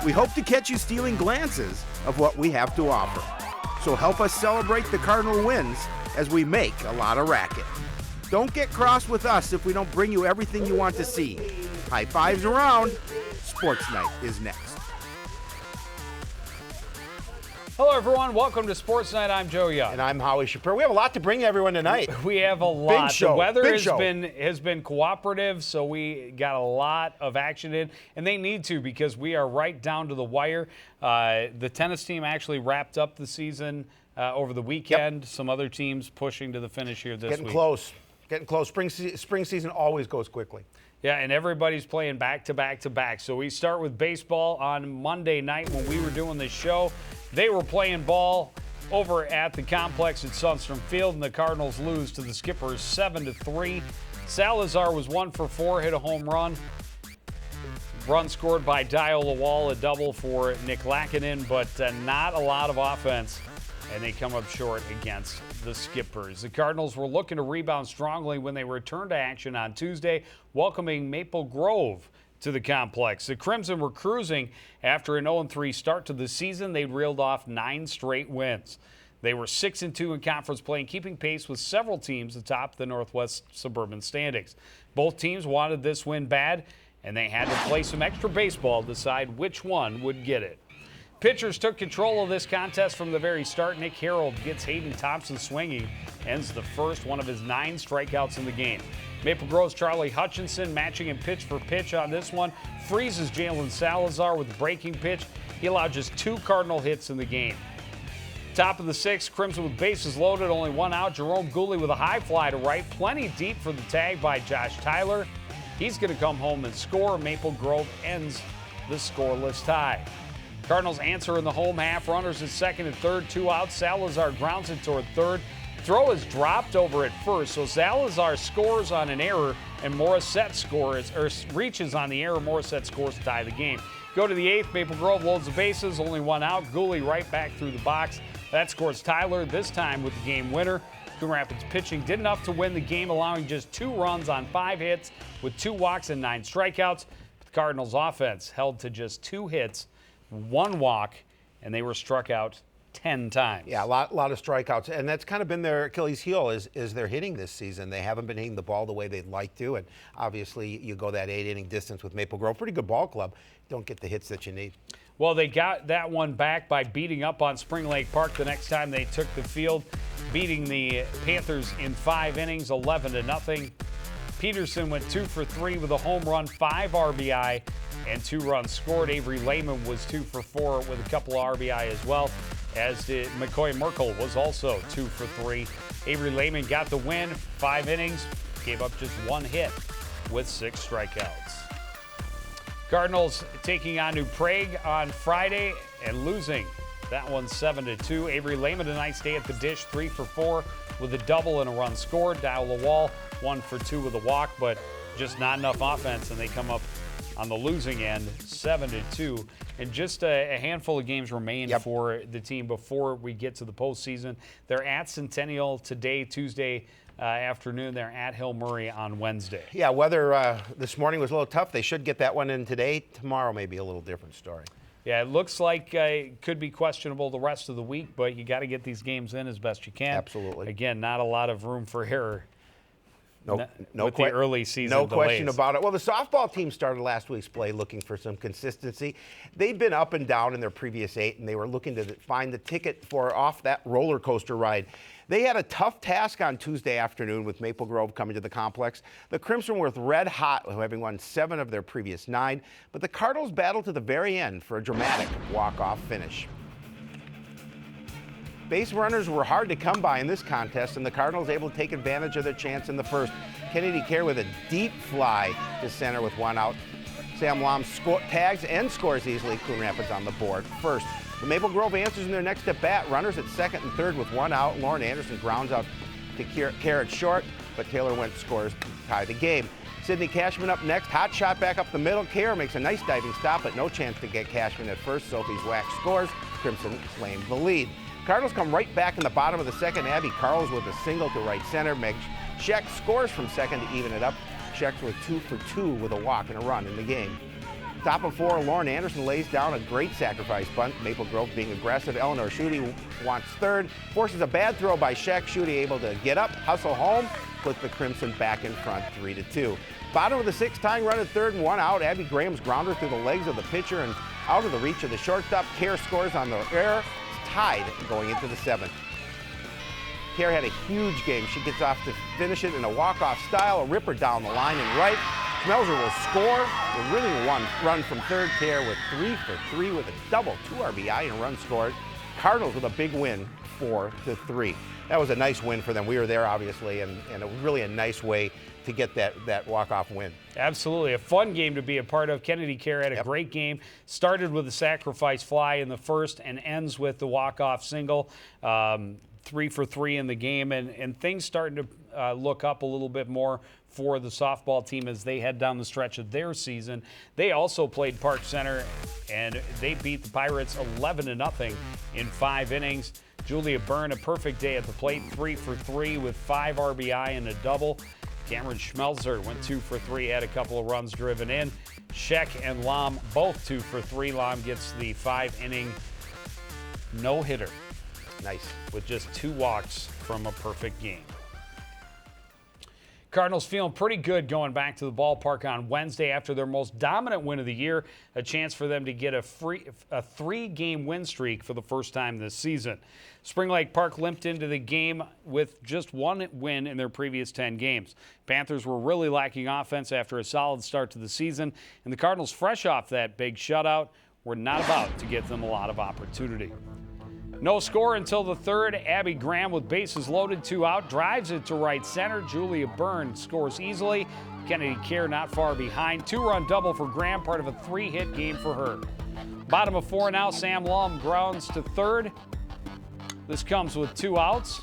We hope to catch you stealing glances of what we have to offer. So help us celebrate the Cardinal wins as we make a lot of racket. Don't get cross with us if we don't bring you everything you want to see. High fives around. Sports Night is next. Hello, everyone. Welcome to Sports Night. I'm Joe Young. And I'm Howie Shapiro. We have a lot to bring everyone tonight. We have a lot. Big show. The weather Big has been cooperative, so we got a lot of action in, and they need to because we are right down to the wire. The tennis team actually wrapped up the season over the weekend. Yep. Some other teams pushing to the finish here this week. Getting close. Spring season always goes quickly. Yeah, and everybody's playing back to back to back. So we start with baseball on Monday night when we were doing this show. They were playing ball over at the complex at Sunstrom Field, and the Cardinals lose to the Skippers 7-3. Salazar was 1 for 4, hit a home run. Run scored by Dio Lawal, a double for Nick Lackinen, but not a lot of offense, and they come up short against the Skippers. The Cardinals were looking to rebound strongly when they returned to action on Tuesday, welcoming Maple Grove to the complex. The Crimson were cruising after an 0-3 start to the season. They reeled off 9 straight wins. They were 6-2 in conference play and keeping pace with several teams atop the Northwest Suburban standings. Both teams wanted this win bad, and they had to play some extra baseball to decide which one would get it. Pitchers took control of this contest from the very start. Nick Harold gets Hayden Thompson swinging, ends the first one of his 9 strikeouts in the game. Maple Grove's Charlie Hutchinson matching him pitch for pitch on this one, freezes Jalen Salazar with a breaking pitch. He allowed just 2 Cardinal hits in the game. Top of the 6th, Crimson with bases loaded, only 1 out. Jerome Gooley with a high fly to right, plenty deep for the tag by Josh Tyler. He's going to come home and score. Maple Grove ends the scoreless tie. Cardinals answer in the home half. Runners at second and third, 2 outs. Salazar grounds it toward third. Throw is dropped over at first, so Salazar scores on an error, and Morissette reaches on the error. Morissette scores to tie the game. Go to the 8th. Maple Grove loads the bases, only 1 out. Gooley right back through the box. That scores Tyler, this time with the game winner. Coon Rapids pitching did enough to win the game, allowing just 2 runs on 5 hits with 2 walks and 9 strikeouts. But the Cardinals' offense held to just 2 hits, 1 walk, and they were struck out 10 times. Yeah, a lot of strikeouts, and that's kind of been their Achilles heel is their hitting this season. They haven't been hitting the ball the way they'd like to, and obviously you go that 8-inning distance with Maple Grove. Pretty good ball club. Don't get the hits that you need. Well, they got that one back by beating up on Spring Lake Park the next time they took the field, beating the Panthers in 5 innings, 11-0. Peterson went 2 for 3 with a home run, 5 RBI, and 2 runs scored. Avery Lehman was 2 for 4 with a couple of RBI as well, as did McCoy Merkel was also 2 for 3. Avery Lehman got the win, 5 innings, gave up just 1 hit with 6 strikeouts. Cardinals taking on New Prague on Friday and losing that one 7-2. Avery Lehman a nice day at the dish, 3 for 4 with a double and a run scored. Dio Lawal 1 for 2 with a walk, but just not enough offense, and they come up on the losing end 7-2. And just a handful of games remain for the team before we get to the postseason. They're at Centennial today, Tuesday afternoon. They're at Hill Murray on Wednesday. Yeah, weather this morning was a little tough. They should get that one in today. Tomorrow may be a little different story. Yeah, it looks like it could be questionable the rest of the week, but you got to get these games in as best you can. Absolutely. Again, not a lot of room for error. No the early season No delays. question about it. Well, the softball team started last week's play looking for some consistency. They'd been up and down in their previous 8, and they were looking to find the ticket for off that roller coaster ride. They had a tough task on Tuesday afternoon with Maple Grove coming to the complex. The Crimson were red hot, having won 7 of their previous 9, but the Cardinals battled to the very end for a dramatic walk-off finish. Base runners were hard to come by in this contest, and the Cardinals able to take advantage of their chance in the first. Kennedy Kerr with a deep fly to center with 1 out. Sam Lom tags and scores easily. Coon Rapids on the board first. The Maple Grove answers in their next at bat. Runners at second and third with 1 out. Lauren Anderson grounds out to Kerr at short, but Taylor Wentz scores to tie the game. Sidney Cashman up next. Hot shot back up the middle. Kerr makes a nice diving stop, but no chance to get Cashman at first. Sophie's Wax scores. Crimson claimed the lead. Cardinals come right back in the bottom of the second. Abby Carls with a single to right center. Meg Scheck scores from second to even it up. Scheck with 2 for 2 with a walk and a run in the game. Stop of 4, Lauren Anderson lays down a great sacrifice bunt. Maple Grove being aggressive. Eleanor Schutte wants third. Forces a bad throw by Scheck. Schutte able to get up, hustle home, put the Crimson back in front 3-2. Bottom of the 6th, tying run at third and 1 out. Abby Graham's grounder through the legs of the pitcher and out of the reach of the shortstop. Kerr scores on the error. It's tied going into the 7th. Kerr had a huge game. She gets off to finish it in a walk-off style, a ripper down the line and right. Schmelzer will score. The winning run from third. Kerr with 3 for 3 with a double, 2 RBI and a run scored. Cardinals with a big win, 4-3. That was a nice win for them. We were there, obviously, and really a nice way to get that walk-off win. Absolutely. A fun game to be a part of. Kennedy Kerr had a great game. Started with a sacrifice fly in the first and ends with the walk-off single. 3 for 3 in the game, and things starting to look up a little bit more for the softball team as they head down the stretch of their season. They also played Park Center, and they beat the Pirates 11-0 in 5 innings. Julia Byrne, a perfect day at the plate, 3 for 3 with 5 RBI and a double. Cameron Schmelzer went 2 for 3, had a couple of runs driven in. Scheck and Lahm both 2 for 3. Lahm gets the 5-inning no-hitter. Nice. With just 2 walks from a perfect game. Cardinals feeling pretty good going back to the ballpark on Wednesday after their most dominant win of the year, a chance for them to get a 3-game win streak for the first time this season. Spring Lake Park limped into the game with just 1 win in their previous 10 games. Panthers were really lacking offense after a solid start to the season, and the Cardinals, fresh off that big shutout, were not about to give them a lot of opportunity. No score until the 3rd. Abby Graham with bases loaded, 2 out, drives it to right center. Julia Byrne scores easily. Kennedy Kerr not far behind. 2-run double for Graham, part of a 3-hit game for her. Bottom of 4 now, Sam Lahm grounds to 3rd. This comes with 2 outs.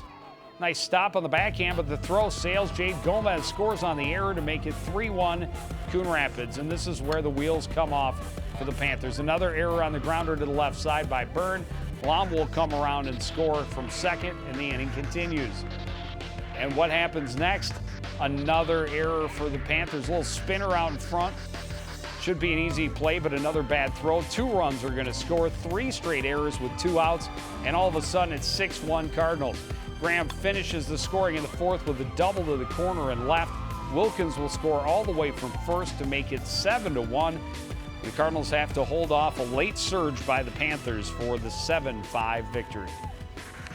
Nice stop on the backhand, but the throw sails. Jade Gomez scores on the error to make it 3-1 Coon Rapids, and this is where the wheels come off for the Panthers. Another error on the grounder to the left side by Byrne. Lahm will come around and score from second, and the inning continues. And what happens next? Another error for the Panthers. A little spinner out in front. Should be an easy play, but another bad throw. 2 runs are going to score. 3 straight errors with 2 outs, and all of a sudden it's 6-1 Cardinals. Graham finishes the scoring in the 4th with a double to the corner and left. Wilkins will score all the way from first to make it 7-1. The Cardinals have to hold off a late surge by the Panthers for the 7-5 victory.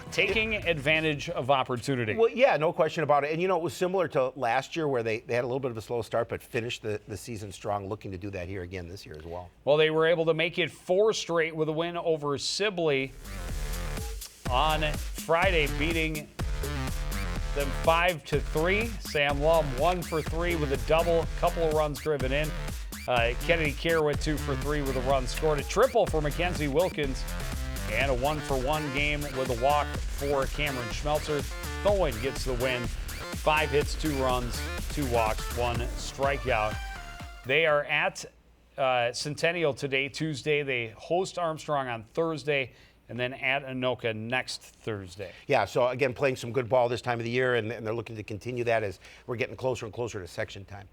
Taking advantage of opportunity. Well, yeah, no question about it. And, it was similar to last year where they had a little bit of a slow start but finished the season strong, looking to do that here again this year as well. Well, they were able to make it 4 straight with a win over Sibley on Friday, beating them 5-3. Sam Lahm 1 for 3 with a double, couple of runs driven in. Kennedy Kerr went 2 for 3 with a run scored. A triple for Mackenzie Wilkins, and a 1-for-1 game with a walk for Cameron Schmelzer. Bowen gets the win. 5 hits, 2 runs, 2 walks, 1 strikeout. They are at Centennial today, Tuesday. They host Armstrong on Thursday, and then at Anoka next Thursday. Yeah, so again, playing some good ball this time of the year, and they're looking to continue that as we're getting closer and closer to section time.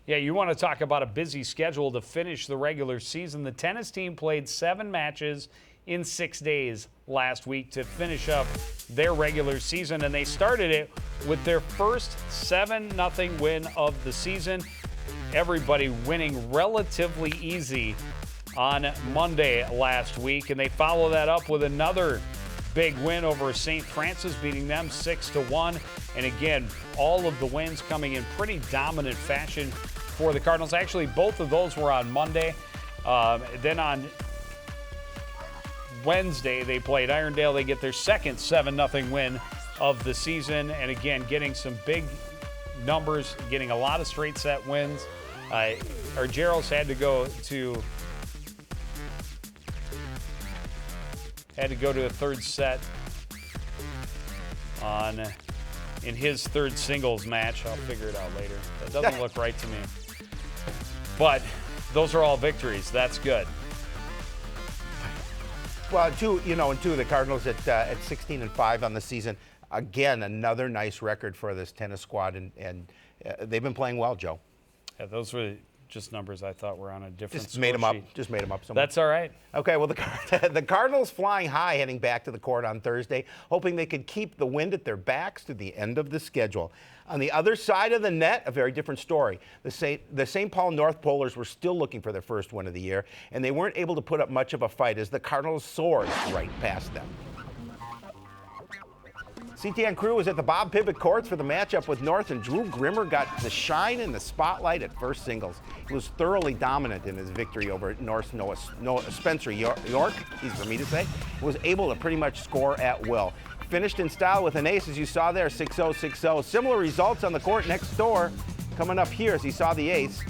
Yeah, you want to talk about a busy schedule to finish the regular season. The tennis team played 7 matches in 6 days last week to finish up their regular season, and they started it with their first 7-0 win of the season. Everybody winning relatively easy on Monday last week, and they follow that up with another big win over St. Francis, beating them 6-1. And again, all of the wins coming in pretty dominant fashion for the Cardinals. Actually, both of those were on Monday. Then on Wednesday, they played Irondale. They get their second 7-0 win of the season. And again, getting some big numbers, getting a lot of straight set wins. Argeros had to go to a third set in his third singles match. I'll figure it out later. That doesn't look right to me. But those are all victories. That's good. Well, two of the Cardinals at 16-5 on the season. Again, another nice record for this tennis squad, and they've been playing well, Joe. Yeah, those were just numbers I thought were on a different Just made them up. sheet. Just made them up somewhere. That's all right. Okay, well, the Cardinals flying high heading back to the court on Thursday, hoping they could keep the wind at their backs to the end of the schedule. On the other side of the net, a very different story. The St. Paul North Polars were still looking for their first win of the year, and they weren't able to put up much of a fight as the Cardinals soared right past them. CTN crew was at the Bob Pivot courts for the matchup with North, and Drew Grimmer got the shine in the spotlight at first singles. He was thoroughly dominant in his victory over North's Spencer York, easy for me to say, was able to pretty much score at will. Finished in style with an ace, as you saw there, 6-0, 6-0. Similar results on the court next door. Coming up here, as you saw the ace,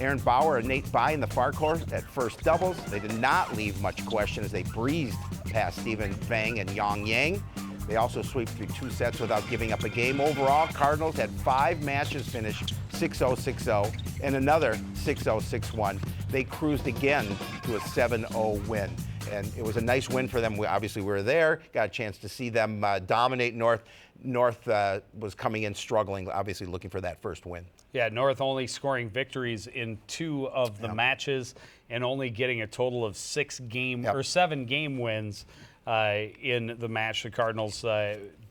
Aaron Bauer and Nate Bai in the far court at first doubles. They did not leave much question as they breezed past Stephen Vang and Yang Yang. They also swept through 2 sets without giving up a game. Overall, Cardinals had 5 matches finish 6-0, 6-0, and another 6-0, 6-1. They cruised again to a 7-0 win. And it was a nice win for them. We obviously were there, got a chance to see them dominate North. North was coming in struggling, obviously looking for that first win. Yeah, North only scoring victories in 2 of the matches and only getting a total of 7 game wins in the match. The Cardinals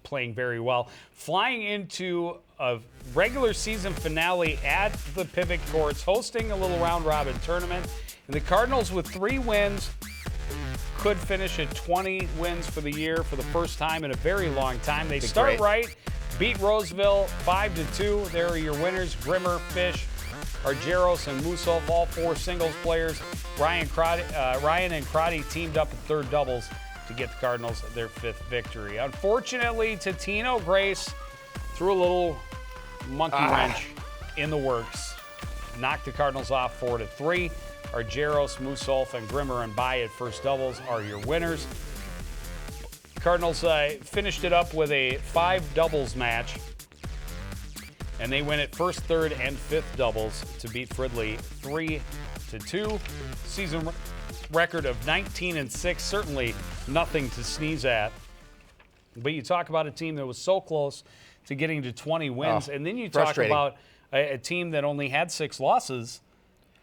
playing very well. Flying into a regular season finale at the Pivot Courts, hosting a little round-robin tournament. And the Cardinals with 3 wins could finish at 20 wins for the year for the first time in a very long time. They start right, beat Roseville 5-2. There are your winners, Grimmer, Fish, Argyros, and Musolf, all 4 singles players. Ryan and Crotty teamed up at third doubles to get the Cardinals their 5th victory. Unfortunately, Totino Grace threw a little monkey wrench in the works. Knocked the Cardinals off 4-3. Argyros, Musolf, and Grimmer and Bai at first doubles are your winners. Cardinals finished it up with a 5 doubles match, and they win at first, third, and 5th doubles to beat Fridley 3-2. Season record of 19-6, certainly nothing to sneeze at. But you talk about a team that was so close to getting to 20 wins, and then you talk about a team that only had 6 losses,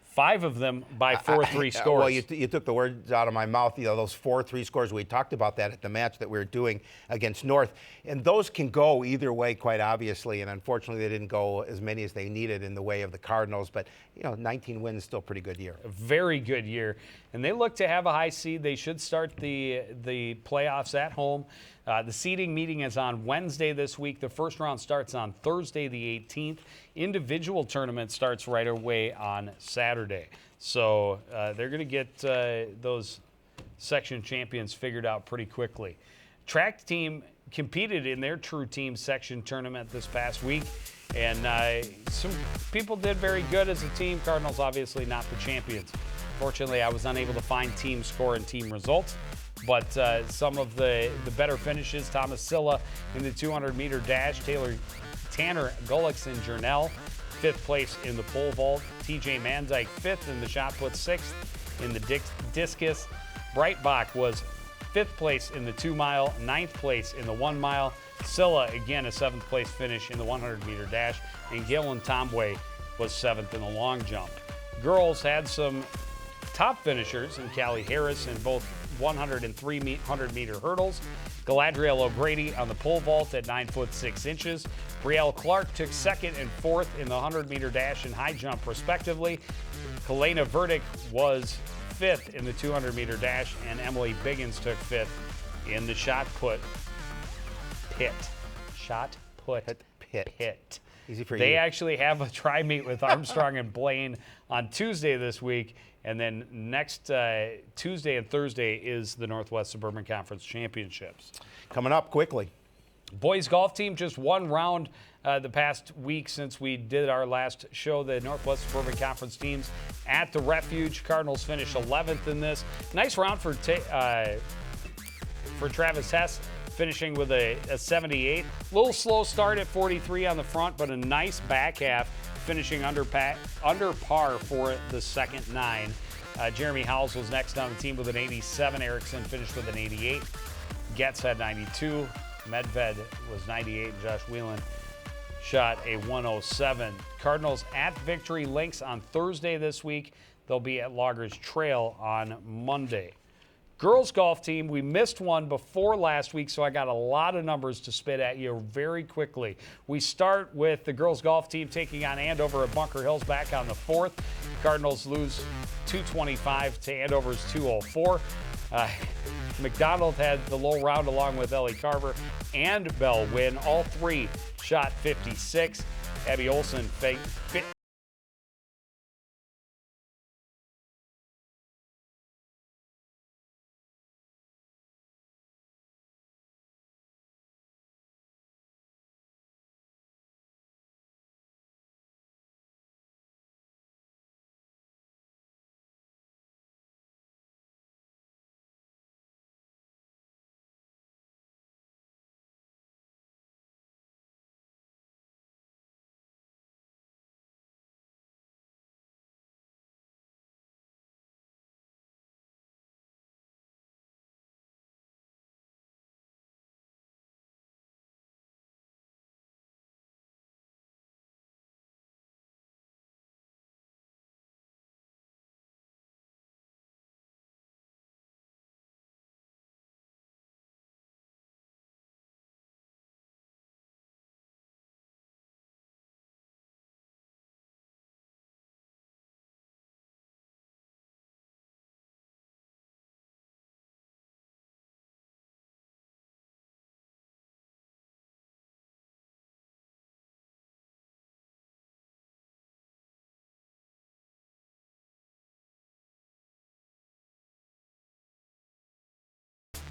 5 of them by 4-3 scores. Well, you took the words out of my mouth. You know, those 4-3 scores. We talked about that at the match that we were doing against North, and those can go either way, quite obviously. And unfortunately, they didn't go as many as they needed in the way of the Cardinals. But 19 wins, still a pretty good year. A very good year, and they look to have a high seed. They should start the playoffs at home. The seeding meeting is on Wednesday this week. The first round starts on Thursday, the 18th. Individual tournament starts right away on Saturday. So they're going to get those section champions figured out pretty quickly. Track team competed in their True Team section tournament this past week, and some people did very good as a team. Cardinals obviously not the champions. Fortunately, I was unable to find team score and team results. But some of the better finishes, Thomas Silla in the 200-meter dash, Tanner Gullix in Journell, 5th place in the pole vault, TJ Mandyke 5th in the shot put, 6th in the discus. Breitbach was 5th place in the 2-mile, 9th place in the 1-mile. Silla, again, a 7th place finish in the 100-meter dash, and Galen Tombway was 7th in the long jump. Girls had some top finishers in Callie Harris in both 100 and 300-meter hurdles. Galadriel O'Grady on the pole vault at 9'6". Brielle Clark took 2nd and 4th in the 100-meter dash and high jump, respectively. Helena Verdick was 5th in the 200-meter dash, and Emily Biggins took 5th in the shot put pit. Shot put pit. Easy for you. They actually have a tri-meet with Armstrong and Blaine on Tuesday this week. And then next Tuesday and Thursday is the Northwest Suburban Conference Championships. Coming up quickly. Boys golf team just 1 round the past week since we did our last show. The Northwest Suburban Conference teams at the Refuge. Cardinals finished 11th in this. Nice round for Travis Hess, finishing with a 78. A little slow start at 43 on the front, but a nice back half, finishing under par for the second 9. Jeremy Howells was next on the team with an 87. Erickson finished with an 88. Getz had 92. Medved was 98. And Josh Whelan shot a 107. Cardinals at Victory Links on Thursday this week. They'll be at Loggers Trail on Monday. Girls golf team, we missed one before last week, so I got a lot of numbers to spit at you very quickly. We start with the girls golf team taking on Andover at Bunker Hills back on the 4th. Cardinals lose 225 to Andover's 204. McDonald had the low round along with Ellie Carver and Bell win. All three shot 56. Abby Olson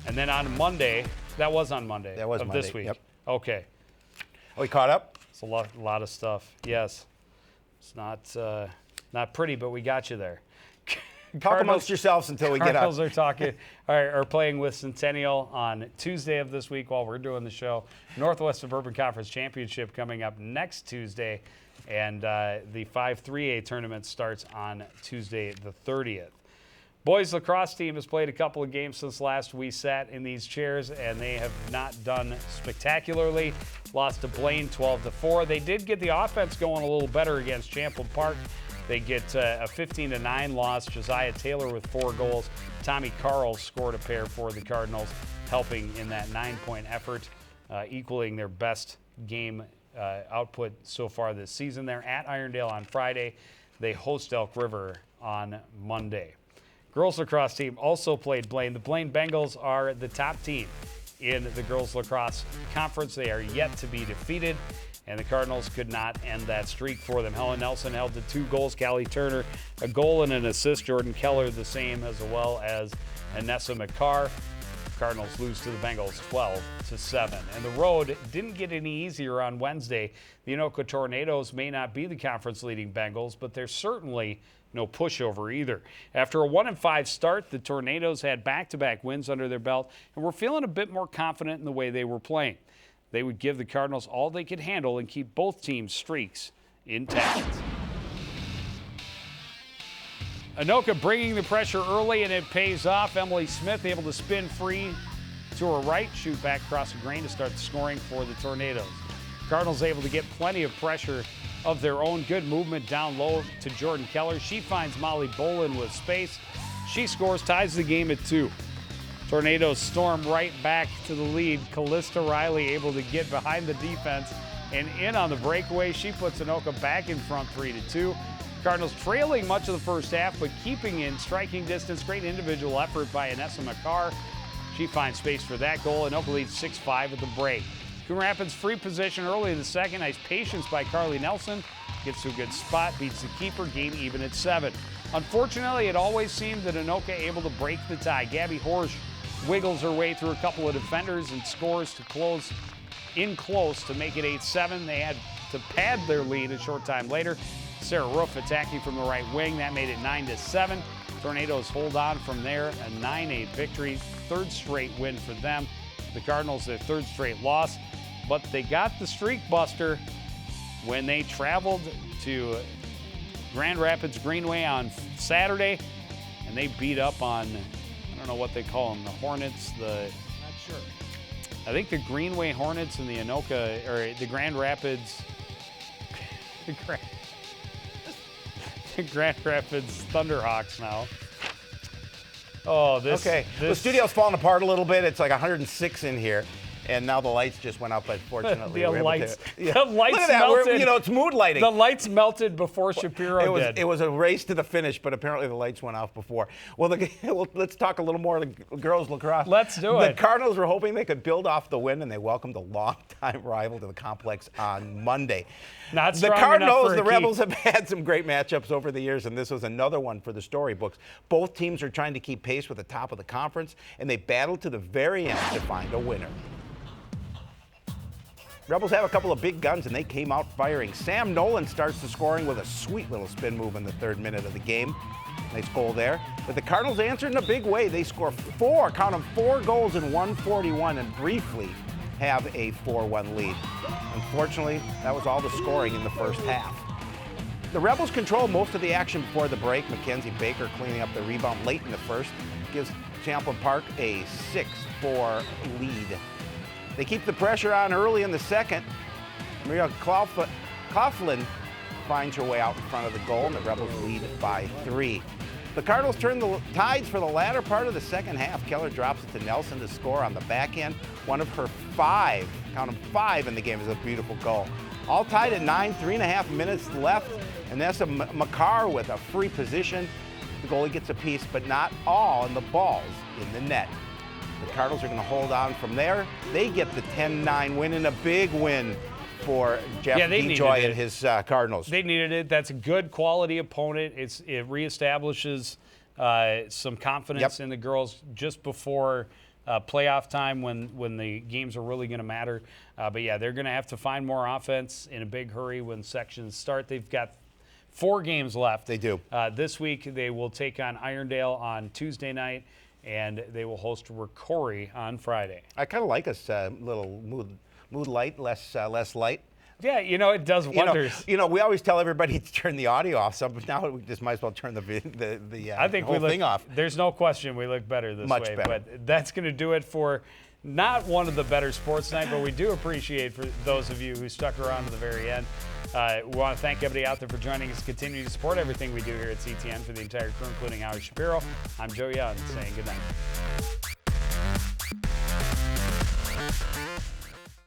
And then on Monday, that was on Monday. That was of Monday, this week. yep. Okay. Are we caught up? It's a lot of stuff. Yes. It's not pretty, but we got you there. Talk amongst yourselves until we get up. Cardinals are talking, are playing with Centennial on Tuesday of this week while we're doing the show. Northwest Suburban Conference Championship coming up next Tuesday, and the 5-3A tournament starts on Tuesday the 30th. Boys lacrosse team has played a couple of games since last we sat in these chairs, and they have not done spectacularly. Lost to Blaine 12-4. They did get the offense going a little better against Champlain Park. They get a 15-9 loss. Josiah Taylor with 4 goals. Tommy Carl scored a pair for the Cardinals, helping in that 9-point effort, equaling their best game output so far this season. They're at Irondale on Friday. They host Elk River on Monday. Girls lacrosse team also played Blaine. The Blaine Bengals are the top team in the girls lacrosse conference. They are yet to be defeated, and the Cardinals could not end that streak for them. Helen Nelson held to 2 goals. Callie Turner, a goal and an assist. Jordan Keller, the same, as well as Anessa McCarr. Cardinals lose to the Bengals 12-7. And the road didn't get any easier on Wednesday. The Anoka Tornadoes may not be the conference-leading Bengals, but they're certainly no pushover either. After a 1-5 start, the Tornadoes had back-to-back wins under their belt and were feeling a bit more confident in the way they were playing. They would give the Cardinals all they could handle and keep both teams' streaks intact. Anoka bringing the pressure early, and it pays off. Emily Smith able to spin free to her right, shoot back across the grain to start the scoring for the Tornadoes. Cardinals able to get plenty of pressure of their own. Good movement down low to Jordan Keller. She finds Molly Bolin with space. She scores, ties the game at 2. Tornadoes storm right back to the lead. Callista Riley able to get behind the defense and in on the breakaway. She puts Anoka back in front 3-2. Cardinals trailing much of the first half, but keeping in striking distance. Great individual effort by Anessa McCarr. She finds space for that goal. Anoka leads 6-5 at the break. Coon Rapids free position early in the second. Nice patience by Carly Nelson. Gets to a good spot, beats the keeper, game even at 7. Unfortunately, it always seemed that Anoka able to break the tie. Gabby Horsch wiggles her way through a couple of defenders and scores to close in close to make it 8-7. They had to pad their lead a short time later. Sarah Roof attacking from the right wing. That made it 9-7. Tornadoes hold on from there. A 9-8 victory. 3rd straight win for them. The Cardinals, their 3rd straight loss. But they got the streak buster when they traveled to Grand Rapids Greenway on Saturday, and they beat up on, I don't know what they call them, the Hornets, not sure. I think the Greenway Hornets and the Anoka, or the Grand Rapids Grand Rapids Thunderhawks now. Oh, this. Okay, the studio's falling apart a little bit. It's like 106 in here. And now the lights just went out, but fortunately The we were able lights, to. the lights Look at that. melted. It's mood lighting. The lights melted before Shapiro did. It was a race to the finish, but apparently the lights went off before. Well, let's talk a little more of the girls lacrosse. Let's do it. it. The Cardinals were hoping they could build off the win, and they welcomed a longtime rival to the complex on Monday. Not the strong Cardinals, enough for the a Rebels key. have had some great matchups over the years, and this was another one for the storybooks. Both teams are trying to keep pace with the top of the conference, and they battled to the very end to find a winner. Rebels have a couple of big guns, and they came out firing. Sam Nolan starts the scoring with a sweet little spin move in the 3rd minute of the game. Nice goal there. But the Cardinals answered in a big way. They score 4 goals in 141 and briefly have a 4-1 lead. Unfortunately, that was all the scoring in the first half. The Rebels control most of the action before the break. Mackenzie Baker cleaning up the rebound late in the first gives Champlain Park a 6-4 lead. They keep the pressure on early in the second. Maria Coughlin finds her way out in front of the goal, and the Rebels lead by 3. The Cardinals turn the tides for the latter part of the second half. Keller drops it to Nelson to score on the back end. One of her 5, count them 5 in the game, is a beautiful goal. All tied at 9, 3.5 minutes left. And Nessa McCarr with a free position. The goalie gets a piece, but not all, and the ball's in the net. The Cardinals are going to hold on from there. They get the 10-9 win, and a big win for Jeff DeJoy and his Cardinals. They needed it. That's a good quality opponent. It reestablishes some confidence in the girls just before playoff time when the games are really going to matter. But yeah, they're going to have to find more offense in a big hurry when sections start. They've got 4 games left. They do. This week they will take on Irondale on Tuesday night, and they will host Ricori on Friday. I kind of like us little mood light, less light. Yeah, it does wonders. We always tell everybody to turn the audio off, but now we just might as well turn the whole thing off. There's no question we look better this Much way. better. But that's going to do it for not one of the better sports night, but we do appreciate for those of you who stuck around to the very end. We want to thank everybody out there for joining us, continuing to support everything we do here at CTN. For the entire crew, including Howard Shapiro, I'm Joe Young saying good night.